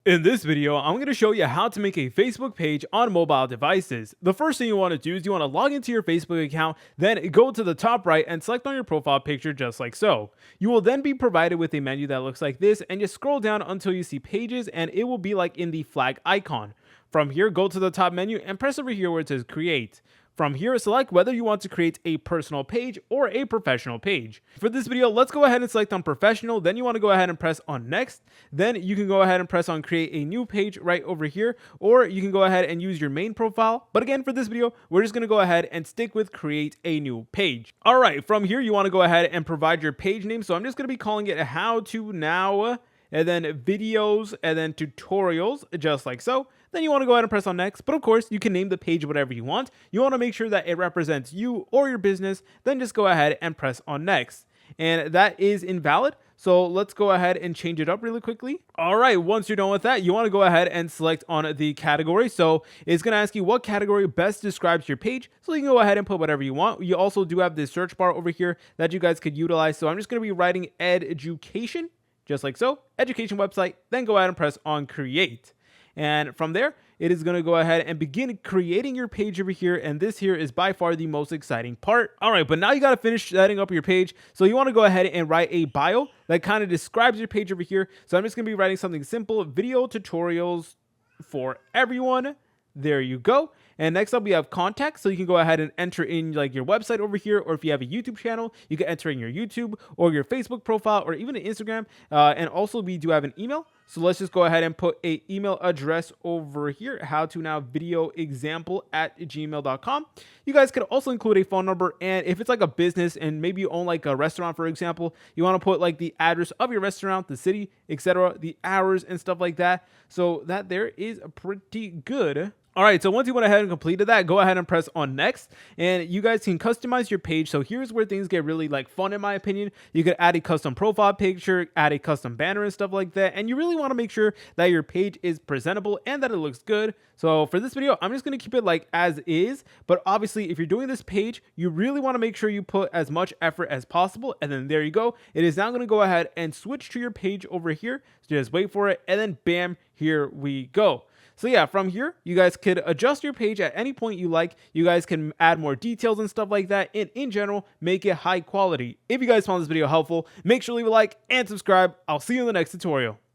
In this video, I'm going to show you how to make a Facebook page on mobile devices. The first thing you want to do is you want to log into your Facebook account, then go to the top right and select on your profile picture just like so. You will then be provided with a menu that looks like this, and just scroll down until you see pages, and it will be like in the flag icon. From here, go to the top menu and press over here where it says create. From here, select whether you want to create a personal page or a professional page. For this video, let's go ahead and select on professional. Then you want to go ahead and press on next. Then you can go ahead and press on create a new page right over here, or you can go ahead and use your main profile. But again, for this video, we're just going to go ahead and stick with create a new page. All right, from here, you want to go ahead and provide your page name. So I'm just going to be calling it how to now, and then videos, and then tutorials, just like so. Then you want to go ahead and press on next, but of course you can name the page whatever you want. You want to make sure that it represents you or your business, then just go ahead and press on next. And that is invalid, so let's go ahead and change it up really quickly. All right, once you're done with that, you want to go ahead and select on the category. So it's going to ask you what category best describes your page, so you can go ahead and put whatever you want. You also do have this search bar over here that you guys could utilize. So I'm just going to be writing education, just like so, education website, then go ahead and press on create. And from there, it is going to go ahead and begin creating your page over here. And this here is by far the most exciting part. All right, but now you got to finish setting up your page. So you want to go ahead and write a bio that kind of describes your page over here. So I'm just going to be writing something simple: video tutorials for everyone. There you go. And next up, we have contact. So you can go ahead and enter in like your website over here, or if you have a YouTube channel, you can enter in your YouTube or your Facebook profile or even an Instagram. And also we do have an email. So let's just go ahead and put a email address over here, howtonowvideoexample@gmail.com. You guys could also include a phone number. And if it's like a business and maybe you own like a restaurant, for example, you want to put like the address of your restaurant, the city, etc., the hours and stuff like that. So that there is pretty good. All right, so once you went ahead and completed that, go ahead and press on next, and you guys can customize your page. So here's where things get really like fun, in my opinion. You could add a custom profile picture, add a custom banner and stuff like that. And you really want to make sure that your page is presentable and that it looks good. So for this video, I'm just going to keep it like as is. But obviously, if you're doing this page, you really want to make sure you put as much effort as possible. And then there you go. It is now going to go ahead and switch to your page over here. So just wait for it. And then bam, here we go. So yeah, from here, you guys could adjust your page at any point you like. You guys can add more details and stuff like that. And in general, make it high quality. If you guys found this video helpful, make sure to leave a like and subscribe. I'll see you in the next tutorial.